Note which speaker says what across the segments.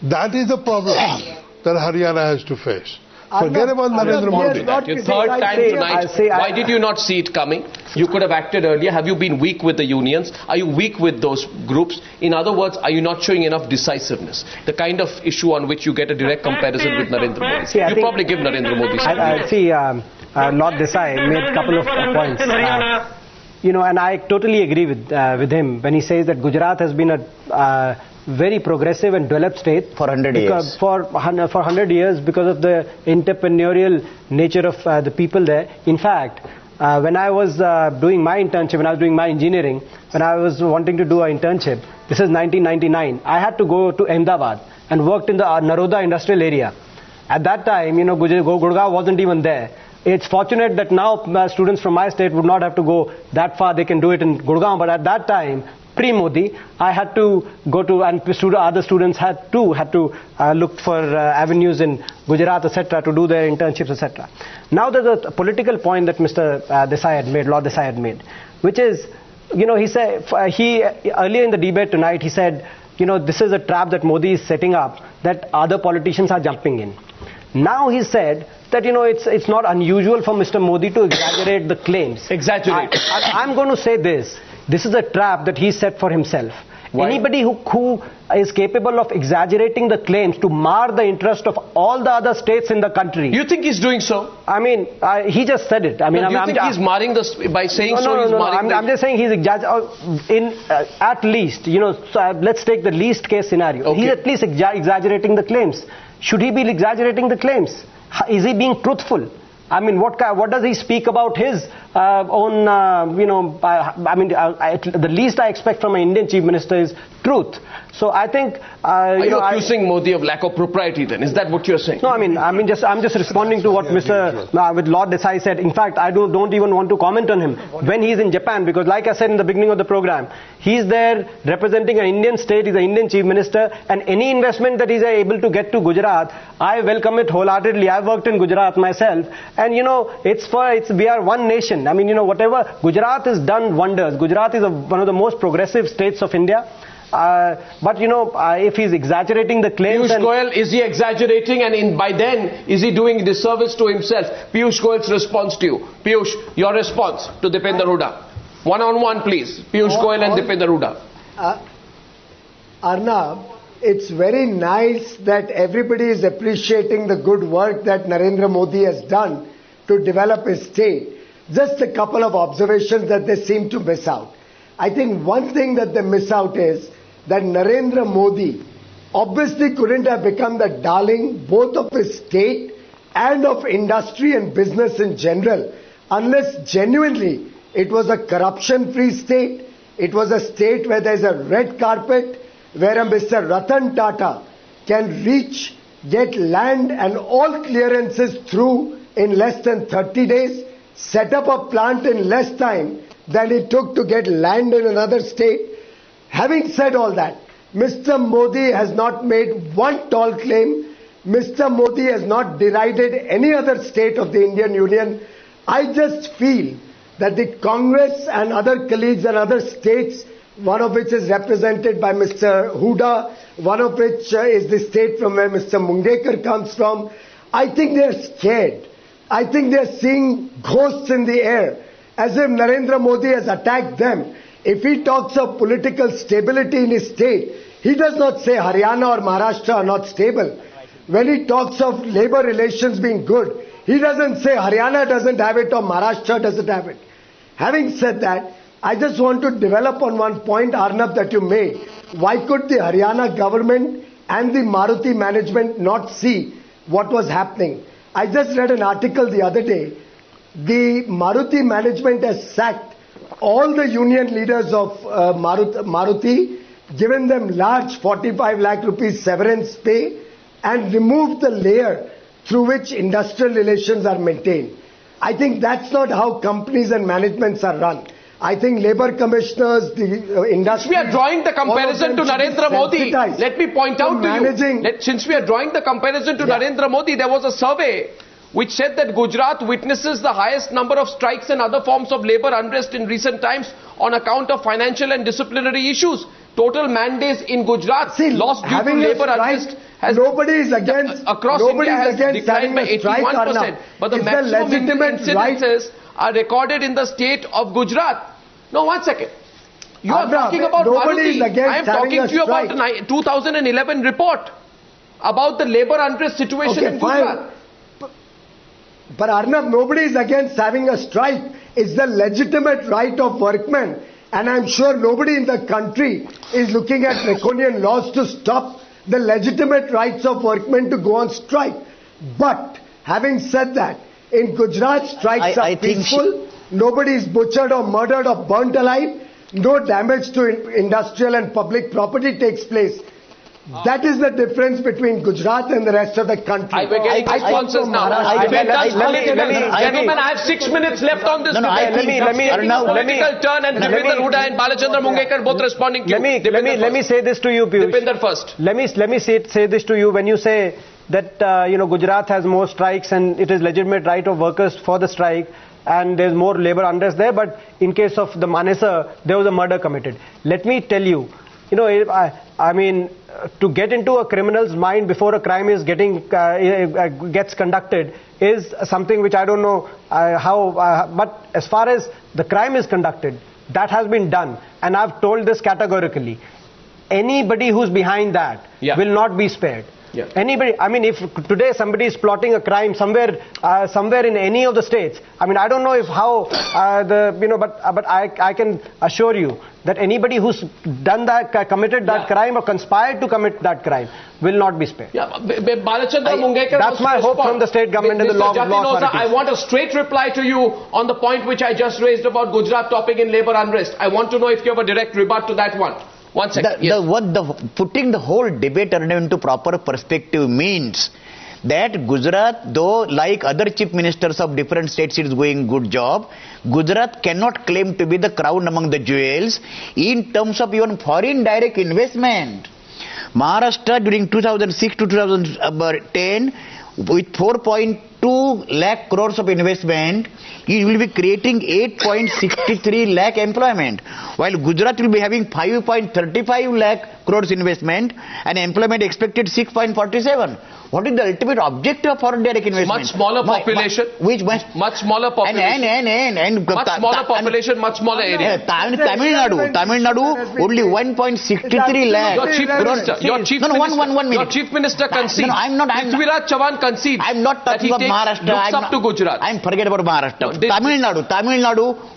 Speaker 1: That is the problem that Haryana has to face. Forget about Narendra Modi.
Speaker 2: Your third time tonight. Why did you not see it coming? You could have acted earlier. Have you been weak with the unions? Are you weak with those groups? In other words, are you not showing enough decisiveness? The kind of issue on which you get a direct comparison with Narendra Modi. You probably give Narendra Modi some.
Speaker 3: Lord Desai made a couple of points. And I totally agree with him when he says that Gujarat has been a very progressive and developed state
Speaker 4: for 100 years.
Speaker 3: For 100 years because of the entrepreneurial nature of the people there. In fact, when I was doing my internship, when I was doing my engineering, when I was wanting to do an internship, this is 1999, I had to go to Ahmedabad and worked in the Naroda industrial area. At that time, Gurgaon wasn't even there. It's fortunate that now students from my state would not have to go that far. They can do it in Gurgaon. But at that time, pre-Modi, I had to go to, and other students had to look for avenues in Gujarat, etc., to do their internships, etc. Now there's a political point that Mr. Desai had made, Lord Desai had made, which is, he said, earlier in the debate tonight, he said, this is a trap that Modi is setting up, that other politicians are jumping in. Now he said that, it's not unusual for Mr. Modi to exaggerate the claims.
Speaker 2: Exaggerate.
Speaker 3: I'm going to say this. This is a trap that he set for himself. Why? Anybody who is capable of exaggerating the claims to mar the interest of all the other states in the country.
Speaker 2: You think he's doing so?
Speaker 3: He just said it.
Speaker 2: You think he's marring by saying so? He's marring
Speaker 3: I'm just saying he's exaggerating. At least, let's take the least case scenario. Okay. He's at least exaggerating the claims. Should he be exaggerating the claims? Is he being truthful? What does he speak about his own, the least I expect from an Indian Chief Minister is truth. So I think...
Speaker 2: Are you accusing Modi of lack of propriety then? Is that what you're saying?
Speaker 3: No, I'm just responding to what with Lord Desai said. In fact, I don't even want to comment on him when he's in Japan, because like I said in the beginning of the program, he's there representing an Indian state, he's an Indian Chief Minister, and any investment that he's able to get to Gujarat, I welcome it wholeheartedly. I've worked in Gujarat myself, and we are one nation. Whatever, Gujarat has done wonders. Gujarat is one of the most progressive states of India. If he's exaggerating the claims...
Speaker 2: Piyush Goyal, is he exaggerating, and by then, is he doing disservice to himself? Piyush Goyal's response to you. Piyush, your response to Deepender Hooda. One-on-one, please. Piyush Goyal and Deepender Hooda.
Speaker 5: Arnab, it's very nice that everybody is appreciating the good work that Narendra Modi has done to develop his state. Just a couple of observations that they seem to miss out. I think one thing that they miss out is that Narendra Modi obviously couldn't have become the darling both of his state and of industry and business in general unless genuinely it was a corruption-free state, it was a state where there's a red carpet, where a Mr. Ratan Tata can get land and all clearances through in less than 30 days, set up a plant in less time than it took to get land in another state. Having said all that, Mr. Modi has not made one tall claim. Mr. Modi has not derided any other state of the Indian Union. I just feel that the Congress and other colleagues and other states, one of which is represented by Mr. Hooda, one of which is the state from where Mr. Mungekar comes from, I think they're scared. I think they're seeing ghosts in the air, as if Narendra Modi has attacked them. If he talks of political stability in his state, he does not say Haryana or Maharashtra are not stable. When he talks of labor relations being good, he doesn't say Haryana doesn't have it or Maharashtra doesn't have it. Having said that, I just want to develop on one point, Arnab, that you made. Why could the Haryana government and the Maruti management not see what was happening? I just read an article the other day. The Maruti management has sacked all the union leaders of Maruti, given them large 45 lakh rupees severance pay, and removed the layer through which industrial relations are maintained. I think that's not how companies and managements are run. I think labor commissioners, the industry...
Speaker 2: We are drawing the comparison to Narendra Modi. Let me point out to you, since we are drawing the comparison to Narendra Modi, there was a survey which said that Gujarat witnesses the highest number of strikes and other forms of labor unrest in recent times on account of financial and disciplinary issues. Total man days in Gujarat lost due to labour unrest has
Speaker 5: nobody is against
Speaker 2: across India has declined by 81%. But the maximum incidences are recorded in the state of Gujarat. No, one second. You are talking about Maruti. I am talking to you about the 2011 report about the labour unrest situation in Gujarat.
Speaker 5: But Arnab, nobody is against having a strike. It's the legitimate right of workmen. And I'm sure nobody in the country is looking at draconian laws to stop the legitimate rights of workmen to go on strike. But having said that, in Gujarat, strikes are peaceful. Nobody is butchered or murdered or burnt alive. No damage to industrial and public property takes place. That is the difference between Gujarat and the rest of the country.
Speaker 2: We're getting responses now. Gentlemen, I have 6 minutes left on this debate. Let me turn and Deepender Hooda and Balachandra Mungekar both responding to you.
Speaker 3: Let me say this to you, Piyush.
Speaker 2: Deepender first.
Speaker 3: Let me say this to you. When you say that Gujarat has more strikes and it is legitimate right of workers for the strike, and there's more labour unrest there, but in case of the Manesar, there was a murder committed. Let me tell you, I mean, to get into a criminal's mind before a crime is gets conducted is something which I don't know but as far as the crime is conducted, that has been done, and I've told this categorically. Anybody who's behind that will not be spared.
Speaker 2: Yeah.
Speaker 3: Anybody, I mean, if today somebody is plotting a crime somewhere in any of the states, I mean, I don't know if how but I can assure you that anybody who's done that, committed that crime or conspired to commit that crime will not be spared.
Speaker 2: Yeah, Balachandra Mungekar.
Speaker 3: That's my hope from the state government and the law authorities.
Speaker 2: I want a straight reply to you on the point which I just raised about Gujarat topping in labour unrest. I want to know if you have a direct rebut to that one. 1 second.
Speaker 4: Putting the whole debate into proper perspective means that Gujarat, though like other chief ministers of different states is doing good job, Gujarat cannot claim to be the crown among the jewels in terms of even foreign direct investment. Maharashtra during 2006 to 2010 with 4.2 lakh crores of investment, it will be creating 8.63 lakh employment, while Gujarat will be having 5.35 lakh crores investment and employment expected 6.47. What is the ultimate objective of foreign direct investment?
Speaker 2: Much smaller population. Much smaller population. Much smaller population, much smaller area.
Speaker 4: Tamil Nadu, only 1.63 lakh.
Speaker 2: Your chief minister concedes.
Speaker 4: No, I'm not.
Speaker 2: Prithviraj Chavan concedes.
Speaker 4: I'm not talking about Maharashtra.
Speaker 2: Looks up to Gujarat.
Speaker 4: I'm forget about Maharashtra. Tamil Nadu,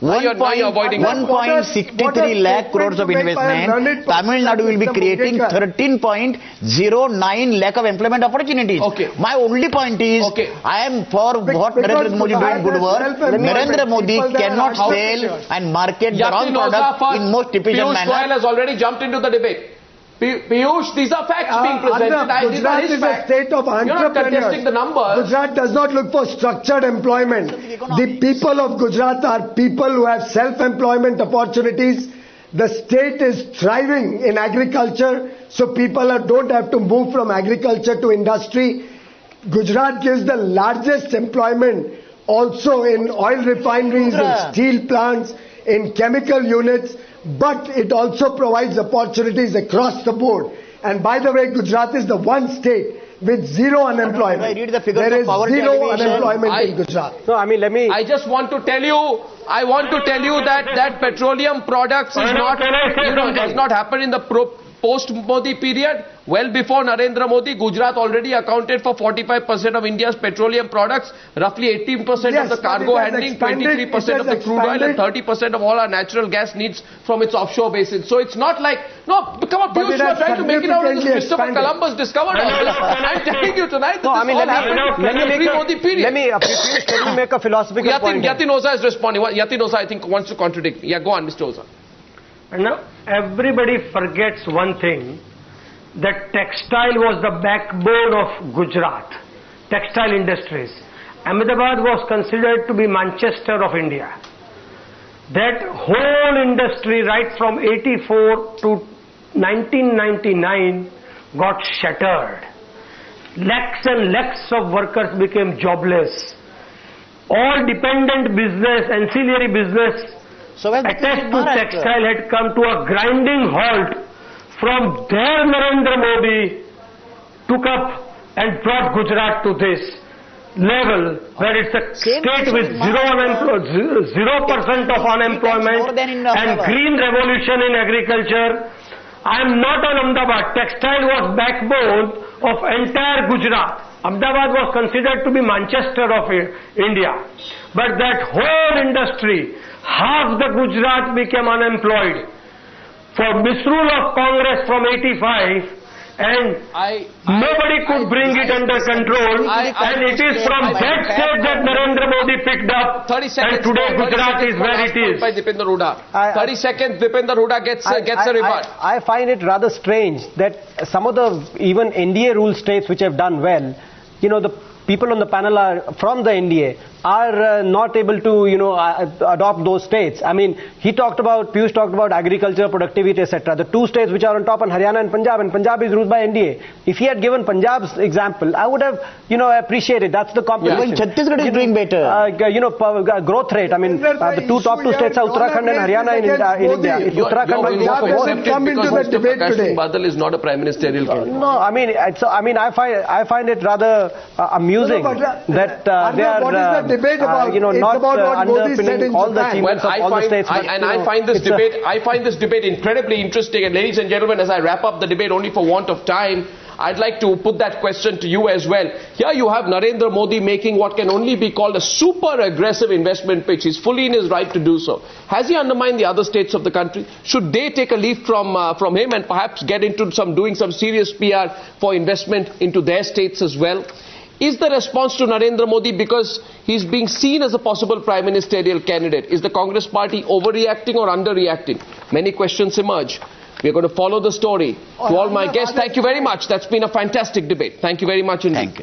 Speaker 4: 1.63 lakh crores of investment. Tamil Nadu will be creating 13.09 lakh of employment opportunities.
Speaker 2: Okay.
Speaker 4: My only point is, I am for what Narendra Modi doing good work. Narendra Modi cannot sell and market the wrong product in most efficient manner.
Speaker 2: Piyush Goyal has already jumped into the debate. Piyush, these are facts being presented.
Speaker 5: Gujarat is a state of entrepreneurs.
Speaker 2: You're not contesting the numbers.
Speaker 5: Gujarat does not look for structured employment. The people of Gujarat are people who have self-employment opportunities. The state is thriving in agriculture, so people don't have to move from agriculture to industry. Gujarat gives the largest employment also in oil refineries, in steel plants, in chemical units, but it also provides opportunities across the board. And by the way, Gujarat is the one state with zero unemployment. There is zero unemployment in Gujarat.
Speaker 3: No, I mean,
Speaker 2: I just want to tell you, that petroleum products is not, has not happened in the post-Modi period. Well before Narendra Modi, Gujarat already accounted for 45% of India's petroleum products, roughly 18% of the cargo handling, 23% of the crude oil, and 30% of all our natural gas needs from its offshore basins. So it's not like, come on, Piyush, you are trying to make it out as Christopher Columbus discovered all this. I'm telling you tonight that this all happened in the pre-Modi period.
Speaker 3: Let me make a philosophical point.
Speaker 2: Yatin Oza is responding. Yatin Oza, I think, wants to contradict me. Yeah, go on, Mr. Oza.
Speaker 6: Now, everybody forgets one thing, that textile was the backbone of Gujarat, textile industries. Ahmedabad was considered to be Manchester of India. That whole industry right from 84 to 1999 got shattered. Lakhs and lakhs of workers became jobless. All dependent business, ancillary business attached to textile had come to a grinding halt from there Narendra Modi took up and brought Gujarat to this level where it's a state with 0% of unemployment and green revolution in agriculture. I am not on Ahmedabad. Textile was backbone of entire Gujarat. Ahmedabad was considered to be Manchester of India. But that whole industry, half the Gujarat became unemployed. For misrule of Congress from 85, and nobody could bring it under control, and it is from that state that Narendra Modi picked up,
Speaker 2: 30 seconds,
Speaker 6: and today Gujarat is where it is.
Speaker 2: By Deepender Hooda. 30 seconds, Deepender Hooda gets a rebut.
Speaker 3: I find it rather strange that some of the even NDA rule states which have done well, you know, the people on the panel are from the NDA, are not able to, you know, adopt those states. I mean, Piyush talked about agriculture, productivity, etc. The two states which are on top are Haryana and Punjab is ruled by NDA. If he had given Punjab's example, I would have, you know, appreciated. That's the competition.
Speaker 4: Yeah. Chhattisgarh is doing better.
Speaker 3: You know, growth rate. I mean, the top two states are Uttarakhand and Haryana in India. If Uttarakhand might go for more,
Speaker 5: come into the debate today.
Speaker 2: Badal is not a prime ministerial candidate.
Speaker 3: No, I mean, I find it rather amusing that they are.
Speaker 5: What is the debate about?
Speaker 3: You know,
Speaker 5: it's
Speaker 3: not
Speaker 5: about what Modi said in
Speaker 3: all the
Speaker 5: Japan.
Speaker 3: achievements of all the states.
Speaker 2: I find this debate incredibly interesting. And ladies and gentlemen, as I wrap up the debate only for want of time, I'd like to put that question to you as well. Here you have Narendra Modi making what can only be called a super aggressive investment pitch. He's fully in his right to do so. Has he undermined the other states of the country? Should they take a leaf from him and perhaps get into doing some serious PR for investment into their states as well? Is the response to Narendra Modi because he's being seen as a possible prime ministerial candidate? Is the Congress party overreacting or underreacting? Many questions emerge. We're going to follow the story. To all my guests, thank you very much. That's been a fantastic debate. Thank you very much indeed.
Speaker 4: Thank you.